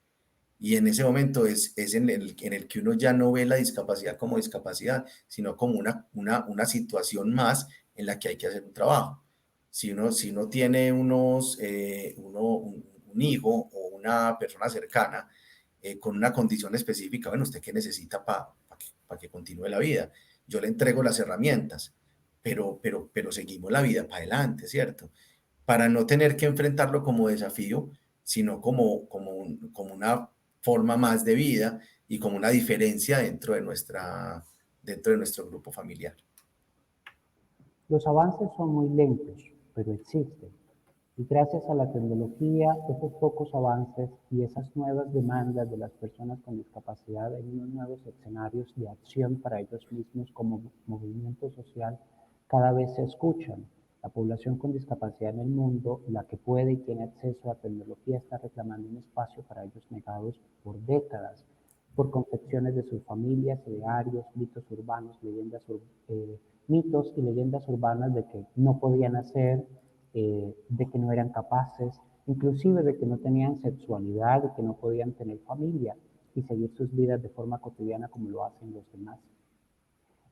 Y en ese momento es en el que uno ya no ve la discapacidad como discapacidad, sino como una situación más en la que hay que hacer un trabajo. Si uno tiene un hijo o una persona cercana con una condición específica, bueno, ¿usted qué necesita para que continúe la vida? Yo le entrego las herramientas, pero seguimos la vida para adelante, ¿cierto? Para no tener que enfrentarlo como desafío, sino como una forma más de vida y como una diferencia dentro de nuestro grupo familiar. Los avances son muy lentos, pero existen. Y gracias a la tecnología, esos pocos avances y esas nuevas demandas de las personas con discapacidad en unos nuevos escenarios de acción para ellos mismos como movimiento social cada vez se escuchan. La población con discapacidad en el mundo, la que puede y tiene acceso a tecnología, está reclamando un espacio para ellos negados por décadas, por concepciones de sus familias, idearios, mitos y leyendas urbanas de que no podían hacer, de que no eran capaces, inclusive de que no tenían sexualidad, de que no podían tener familia y seguir sus vidas de forma cotidiana como lo hacen los demás.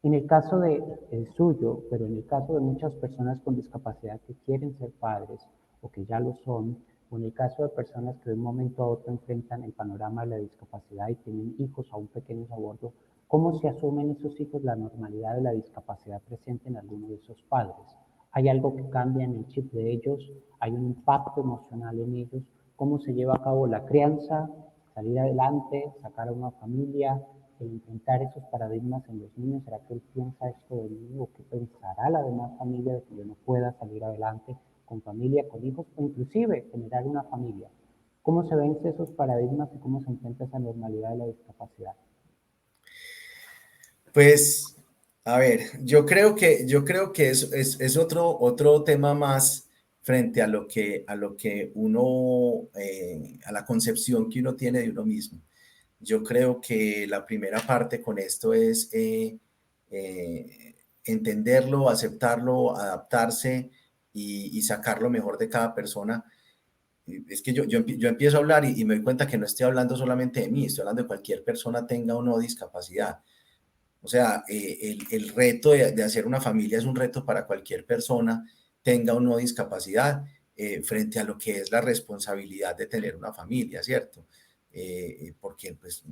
En el caso de el suyo, pero en el caso de muchas personas con discapacidad que quieren ser padres o que ya lo son, o en el caso de personas que de un momento a otro enfrentan el panorama de la discapacidad y tienen hijos aún pequeños a bordo, ¿cómo se asumen esos hijos la normalidad de la discapacidad presente en alguno de esos padres? ¿Hay algo que cambia en el chip de ellos? ¿Hay un impacto emocional en ellos? ¿Cómo se lleva a cabo la crianza, salir adelante, sacar a una familia, el enfrentar esos paradigmas en los niños? ¿Será que él piensa esto de mí o qué pensará la demás familia de que yo no pueda salir adelante con familia, con hijos o inclusive generar una familia? ¿Cómo se ven esos paradigmas y cómo se enfrenta esa normalidad de la discapacidad? Pues, a ver, yo creo que es otro tema más frente a lo que uno, a la concepción que uno tiene de uno mismo. Yo creo que la primera parte con esto es entenderlo, aceptarlo, adaptarse y sacar lo mejor de cada persona. Es que yo empiezo a hablar y me doy cuenta que no estoy hablando solamente de mí, estoy hablando de cualquier persona tenga o no discapacidad. O sea, el reto de hacer una familia es un reto para cualquier persona, tenga o no discapacidad, frente a lo que es la responsabilidad de tener una familia, ¿cierto? Porque pues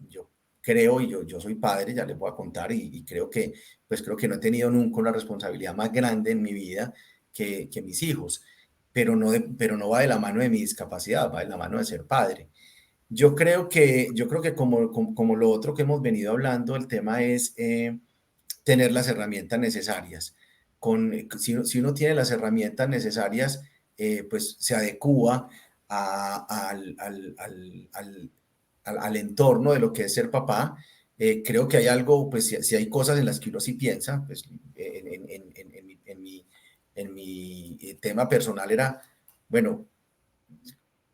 yo creo, y yo soy padre, ya les voy a contar, y creo que, pues creo que no he tenido nunca una responsabilidad más grande en mi vida que mis hijos, pero no va de la mano de mi discapacidad, va de la mano de ser padre. Yo creo que como lo otro que hemos venido hablando, el tema es tener las herramientas necesarias. Si uno tiene las herramientas necesarias, pues se adecúa al entorno de lo que es ser papá. Creo que hay algo, pues si hay cosas en las que uno sí piensa, pues en mi tema personal era, bueno,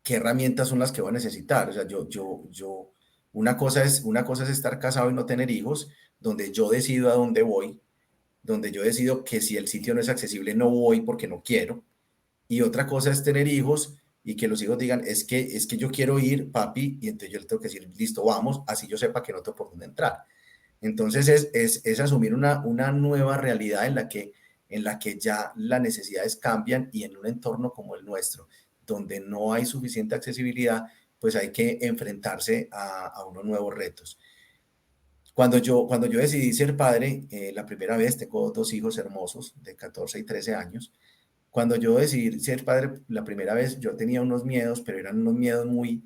qué herramientas son las que voy a necesitar. O sea, una cosa es estar casado y no tener hijos, donde yo decido a dónde voy, donde yo decido que si el sitio no es accesible no voy porque no quiero. Y otra cosa es tener hijos y que los hijos digan, es que yo quiero ir, papi, y entonces yo le tengo que decir, listo, vamos, así yo sepa que no tengo por dónde entrar. Entonces es asumir una nueva realidad en la que ya las necesidades cambian y en un entorno como el nuestro, donde no hay suficiente accesibilidad, pues hay que enfrentarse a unos nuevos retos. Cuando yo decidí ser padre, la primera vez, tengo dos hijos hermosos de 14 y 13 años. Cuando yo decidí ser padre la primera vez, yo tenía unos miedos, pero eran unos miedos muy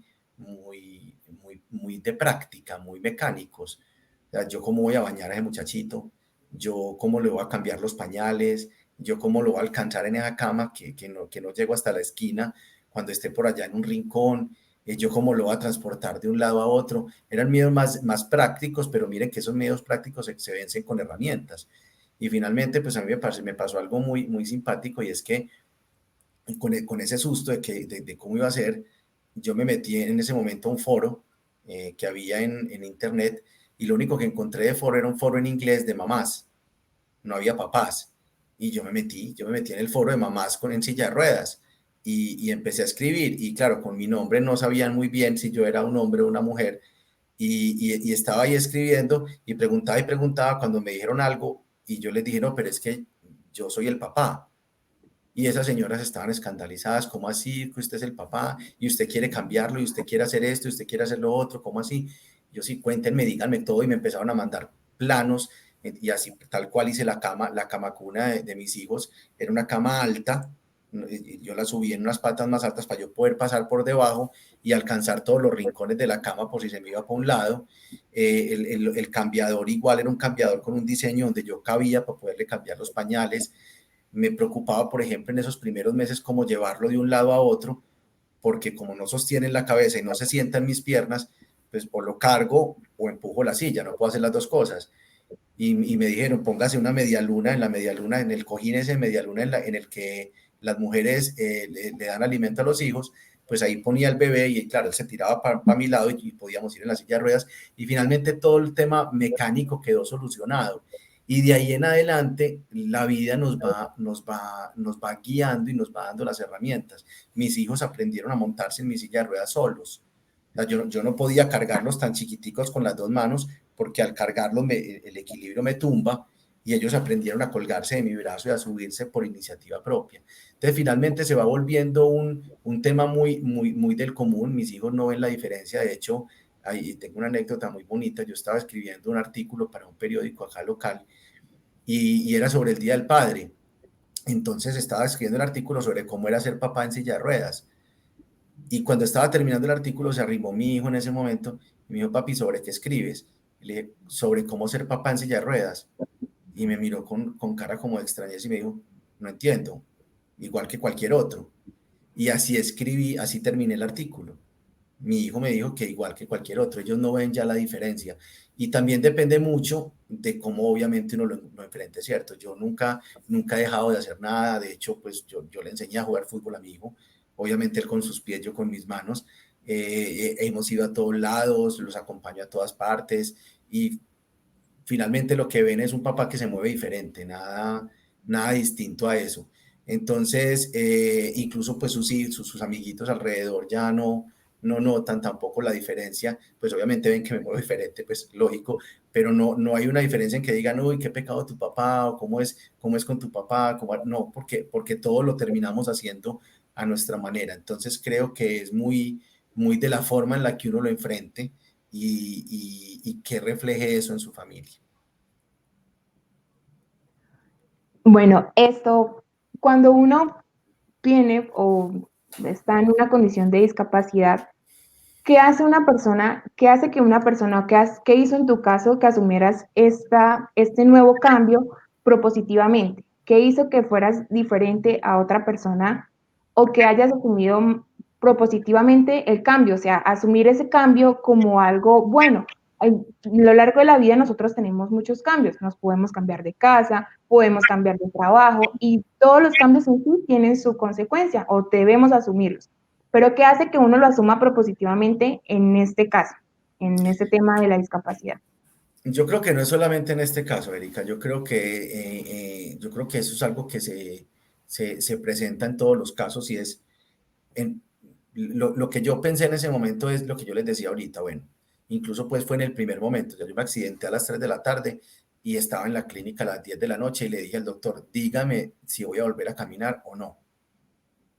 de práctica, muy mecánicos. O sea, yo cómo voy a bañar a ese muchachito, yo cómo le voy a cambiar los pañales, yo cómo lo voy a alcanzar en esa cama que no llego hasta la esquina cuando esté por allá en un rincón, yo cómo lo voy a transportar de un lado a otro. Eran miedos más prácticos, pero miren que esos miedos prácticos se vencen con herramientas. Y finalmente, pues a mí me pasó algo muy simpático, y es que con ese susto de cómo iba a ser, yo me metí en ese momento a un foro que había en internet, y lo único que encontré de foro era un foro en inglés de mamás, no había papás. Y yo me metí en el foro de mamás en silla de ruedas, y empecé a escribir, y claro, con mi nombre no sabían muy bien si yo era un hombre o una mujer, y estaba ahí escribiendo y preguntaba cuando me dijeron algo, y yo les dije, no, pero es que yo soy el papá. Y esas señoras estaban escandalizadas: ¿cómo así que usted es el papá? Y usted quiere cambiarlo, y usted quiere hacer esto, y usted quiere hacer lo otro, ¿cómo así? Yo sí, cuéntenme, díganme todo, y me empezaron a mandar planos, y así tal cual hice la cama cuna de mis hijos. Era una cama alta, y yo la subí en unas patas más altas para yo poder pasar por debajo y alcanzar todos los rincones de la cama por si se me iba para un lado. El cambiador igual era un cambiador con un diseño donde yo cabía para poderle cambiar los pañales. Me preocupaba, por ejemplo, en esos primeros meses, cómo llevarlo de un lado a otro, porque como no sostiene la cabeza y no se sienta en mis piernas, pues o lo cargo o empujo la silla, no puedo hacer las dos cosas. Y me dijeron, póngase una media luna, en el cojín ese media luna en el que las mujeres le dan alimento a los hijos, pues ahí ponía el bebé, y claro, él se tiraba para mi lado, y podíamos ir en la silla de ruedas, y finalmente todo el tema mecánico quedó solucionado. Y de ahí en adelante la vida nos va guiando y nos va dando las herramientas. Mis hijos aprendieron a montarse en mi silla de ruedas solos. O sea, yo no podía cargarlos tan chiquiticos con las dos manos, porque al cargarlo el equilibrio me tumba, y ellos aprendieron a colgarse de mi brazo y a subirse por iniciativa propia. Entonces finalmente se va volviendo un tema muy del común. Mis hijos no ven la diferencia. De hecho, ahí tengo una anécdota muy bonita. Yo estaba escribiendo un artículo para un periódico acá local, y era sobre el Día del Padre. Entonces estaba escribiendo el artículo sobre cómo era ser papá en silla de ruedas. Y cuando estaba terminando el artículo, se arrimó mi hijo en ese momento y me dijo: papi, ¿sobre qué escribes? Y le dije: sobre cómo ser papá en silla de ruedas. Y me miró con cara como de extrañeza y me dijo: no entiendo, igual que cualquier otro. Y así escribí, así terminé el artículo. Mi hijo me dijo que igual que cualquier otro, ellos no ven ya la diferencia. Y también depende mucho de cómo obviamente uno lo enfrente, ¿cierto? Yo nunca he dejado de hacer nada. De hecho, pues yo le enseñé a jugar fútbol a mi hijo, obviamente él con sus pies, yo con mis manos. Hemos ido a todos lados, los acompaño a todas partes, y finalmente lo que ven es un papá que se mueve diferente, nada distinto a eso. Entonces, incluso pues sus amiguitos alrededor ya no notan tampoco la diferencia. Pues obviamente ven que me muevo diferente, pues lógico, pero no hay una diferencia en que digan: uy, qué pecado tu papá, o cómo es con tu papá. No, porque todo lo terminamos haciendo a nuestra manera. Entonces creo que es muy de la forma en la que uno lo enfrente, y que refleje eso en su familia. Bueno, esto, cuando uno tiene o está en una condición de discapacidad, ¿qué hace una persona, qué hace que una persona, o qué hizo en tu caso que asumieras este nuevo cambio propositivamente? ¿Qué hizo que fueras diferente a otra persona o que hayas asumido propositivamente el cambio? O sea, asumir ese cambio como algo bueno. A lo largo de la vida nosotros tenemos muchos cambios. Nos podemos cambiar de casa, podemos cambiar de trabajo y todos los cambios en sí tienen su consecuencia o debemos asumirlos. Pero ¿qué hace que uno lo asuma propositivamente en este caso, en este tema de la discapacidad? Yo creo que no es solamente en este caso, Erika. Yo creo que eso es algo que se presenta en todos los casos, y es lo que yo pensé en ese momento es lo que yo les decía ahorita. Bueno, incluso pues fue en el primer momento. Yo me accidenté a las 3 de la tarde y estaba en la clínica a las 10 de la noche, y le dije al doctor: dígame si voy a volver a caminar o no.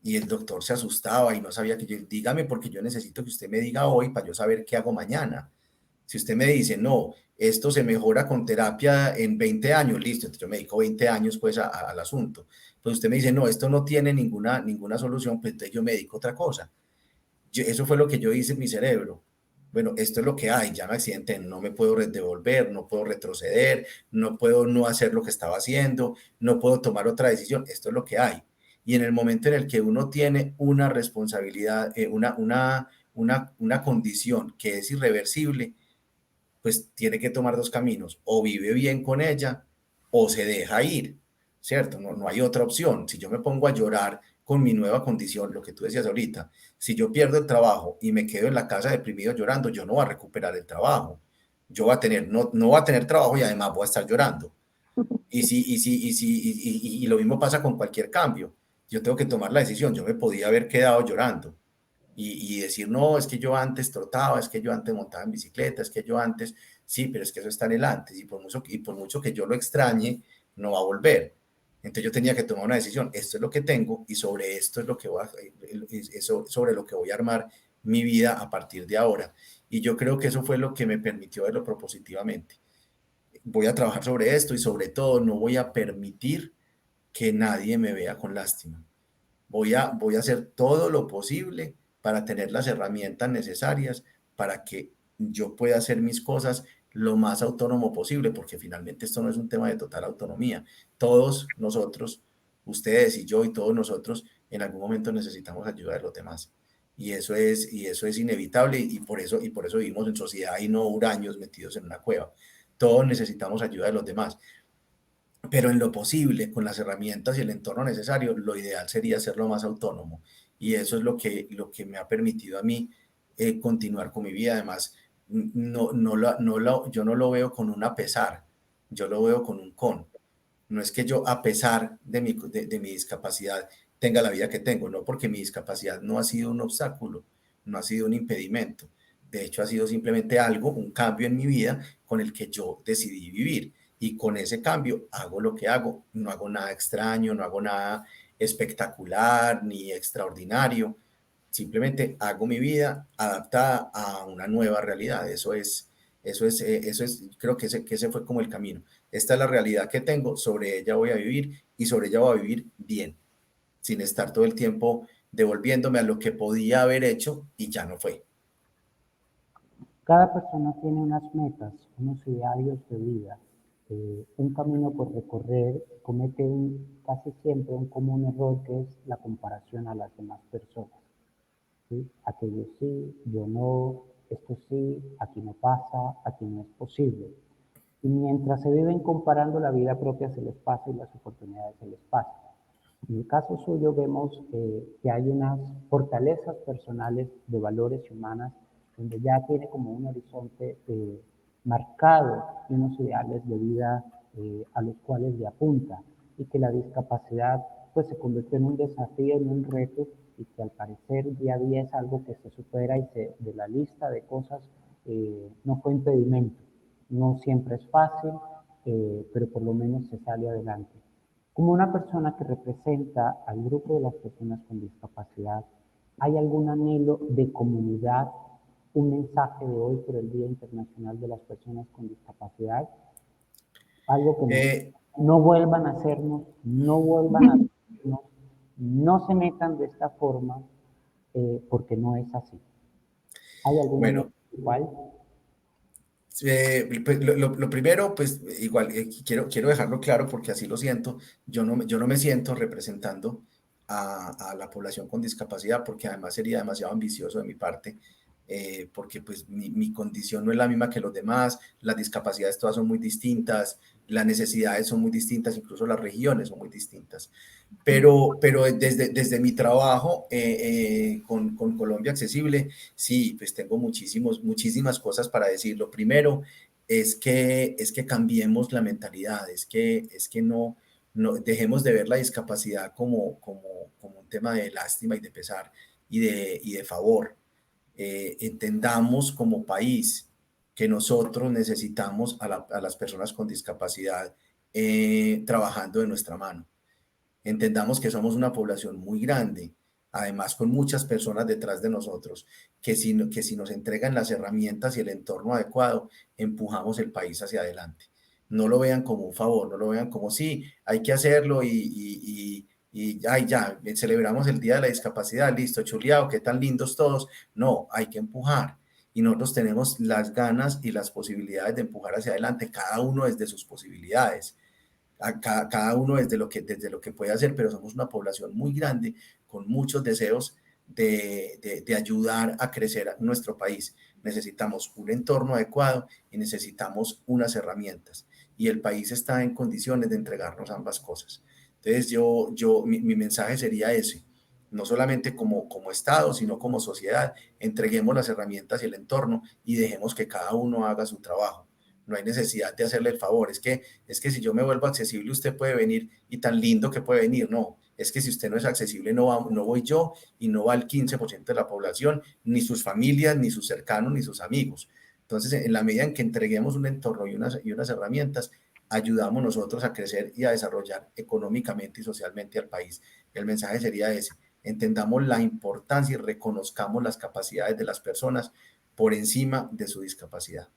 Y el doctor se asustaba y no sabía que yo: dígame, porque yo necesito que usted me diga hoy para yo saber qué hago mañana. Si usted me dice: no, esto se mejora con terapia en 20 años, listo, entonces yo me dedico 20 años pues al asunto. Pues usted me dice: no, esto no tiene ninguna solución, pues entonces yo me dedico a otra cosa. Eso fue lo que yo hice en mi cerebro. Bueno, esto es lo que hay, ya me accidenté, no me puedo devolver, no puedo retroceder, no puedo no hacer lo que estaba haciendo, no puedo tomar otra decisión, esto es lo que hay. Y en el momento en el que uno tiene una responsabilidad, una condición que es irreversible, pues tiene que tomar dos caminos: o vive bien con ella o se deja ir, ¿cierto? No hay otra opción. Si yo me pongo a llorar con mi nueva condición, lo que tú decías ahorita, si yo pierdo el trabajo y me quedo en la casa deprimido llorando, yo no voy a recuperar el trabajo. Yo voy a tener, no voy a tener trabajo, y además voy a estar llorando. Y lo mismo pasa con cualquier cambio. Yo tengo que tomar la decisión. Yo me podía haber quedado llorando y decir: no, es que yo antes trotaba, es que yo antes montaba en bicicleta, es que yo antes, sí, pero es que eso está en el antes, y por mucho que yo lo extrañe, no va a volver. Entonces yo tenía que tomar una decisión: esto es lo que tengo, y sobre esto es lo que sobre lo que voy a armar mi vida a partir de ahora. Y yo creo que eso fue lo que me permitió verlo propositivamente. Voy a trabajar sobre esto, y sobre todo no voy a permitir que nadie me vea con lástima. Voy a hacer todo lo posible para tener las herramientas necesarias para que yo pueda hacer mis cosas lo más autónomo posible, porque finalmente esto no es un tema de total autonomía. Todos nosotros, ustedes y yo y todos nosotros, en algún momento necesitamos ayuda de los demás. Y eso es inevitable, y por eso vivimos en sociedad y no huraños metidos en una cueva. Todos necesitamos ayuda de los demás, pero en lo posible, con las herramientas y el entorno necesario, lo ideal sería hacerlo más autónomo. Y eso es lo que me ha permitido a mí continuar con mi vida. Además, yo no lo veo con un a pesar, yo lo veo con un con. No es que yo, a pesar de mi discapacidad, tenga la vida que tengo, no, porque mi discapacidad no ha sido un obstáculo, no ha sido un impedimento. De hecho, ha sido simplemente algo, un cambio en mi vida con el que yo decidí vivir. Y con ese cambio hago lo que hago. No hago nada extraño, no hago nada espectacular ni extraordinario. Simplemente hago mi vida adaptada a una nueva realidad. Creo que ese fue como el camino. Esta es la realidad que tengo, sobre ella voy a vivir y sobre ella voy a vivir bien, sin estar todo el tiempo devolviéndome a lo que podía haber hecho y ya no fue. Cada persona tiene unas metas, unos idearios de vida, un camino por recorrer. Comete casi siempre un común error, que es la comparación a las demás personas. ¿Sí? Aquello sí, yo no, esto sí, aquí no pasa, aquí no es posible. Y mientras se viven comparando, la vida propia se les pasa y las oportunidades se les pasan. En el caso suyo vemos que hay unas fortalezas personales de valores y humanas, donde ya tiene como un horizonte marcado y unos ideales de vida a los cuales le apunta, y que la discapacidad pues se convirtió en un desafío, en un reto, y que al parecer día a día es algo que se supera y de la lista de cosas no fue impedimento. No siempre es fácil, pero por lo menos se sale adelante. Como una persona que representa al grupo de las personas con discapacidad, ¿hay algún anhelo de comunidad, un mensaje de hoy por el Día Internacional de las Personas con Discapacidad? Algo que Eh, no vuelvan a hacernos, no vuelvan a hacernos, no se metan de esta forma, porque no es así. ¿Hay algún anhelo bueno, igual? pues, lo primero, pues igual, quiero dejarlo claro porque así lo siento. Yo no me siento representando a la población con discapacidad, porque además sería demasiado ambicioso de mi parte, porque pues mi condición no es la misma que los demás, las discapacidades todas son muy distintas, las necesidades son muy distintas, incluso las regiones son muy distintas. Pero desde mi trabajo con Colombia Accesible, sí, pues tengo muchísimas cosas para decir. Lo primero es que cambiemos la mentalidad, es que no dejemos de ver la discapacidad como un tema de lástima y de pesar y de favor. Entendamos como país que nosotros necesitamos a las personas con discapacidad trabajando de nuestra mano. Entendamos que somos una población muy grande, además con muchas personas detrás de nosotros, que si nos entregan las herramientas y el entorno adecuado, empujamos el país hacia adelante. No lo vean como un favor, no lo vean como sí, hay que hacerlo ay, ya, celebramos el Día de la Discapacidad, listo, chuleado, qué tan lindos todos. No, hay que empujar. Y nosotros tenemos las ganas y las posibilidades de empujar hacia adelante, cada uno desde sus posibilidades, cada uno desde lo que puede hacer, pero somos una población muy grande con muchos deseos de ayudar a crecer nuestro país. Necesitamos un entorno adecuado y necesitamos unas herramientas. Y el país está en condiciones de entregarnos ambas cosas. Entonces, mi mensaje sería ese. No solamente como Estado, sino como sociedad, entreguemos las herramientas y el entorno y dejemos que cada uno haga su trabajo. No hay necesidad de hacerle el favor. Es que si yo me vuelvo accesible, usted puede venir y tan lindo que puede venir. No, es que si usted no es accesible, no voy yo y no va el 15% de la población, ni sus familias, ni sus cercanos, ni sus amigos. Entonces, en la medida en que entreguemos un entorno y unas herramientas, ayudamos nosotros a crecer y a desarrollar económicamente y socialmente al país. El mensaje sería ese. Entendamos la importancia y reconozcamos las capacidades de las personas por encima de su discapacidad.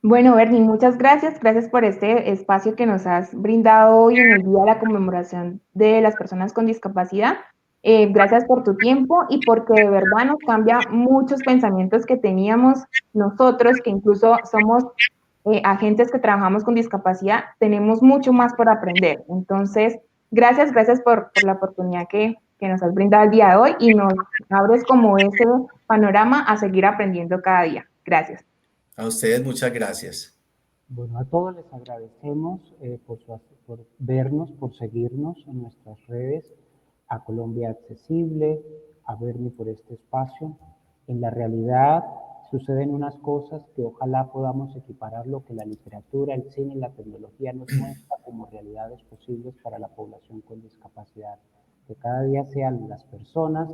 Bueno, Bernie, muchas gracias. Gracias por este espacio que nos has brindado hoy en el Día de la Conmemoración de las Personas con Discapacidad. Gracias por tu tiempo y porque de verdad nos cambia muchos pensamientos que teníamos nosotros, que incluso somos agentes que trabajamos con discapacidad, tenemos mucho más por aprender. Entonces, gracias por la oportunidad que nos has brindado el día de hoy y nos abres como ese panorama a seguir aprendiendo cada día. Gracias. A ustedes muchas gracias. Bueno, a todos les agradecemos por vernos, por seguirnos en nuestras redes, a Colombia Accesible, a Bernie por este espacio. En la realidad suceden unas cosas que ojalá podamos equiparar lo que la literatura, el cine y la tecnología nos muestra como realidades posibles para la población con discapacidad. Que cada día sean las personas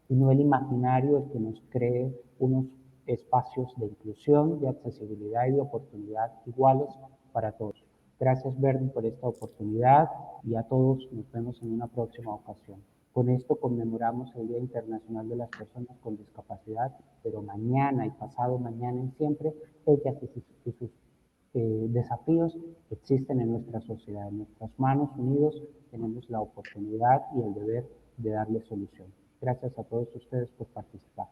y no el imaginario el que nos cree unos espacios de inclusión, de accesibilidad y de oportunidad iguales para todos. Gracias, Bernie, por esta oportunidad y a todos nos vemos en una próxima ocasión. Con esto conmemoramos el Día Internacional de las Personas con Discapacidad, pero mañana y pasado mañana y siempre ellas y sus desafíos existen en nuestra sociedad. En nuestras manos, unidos, tenemos la oportunidad y el deber de darle solución. Gracias a todos ustedes por participar.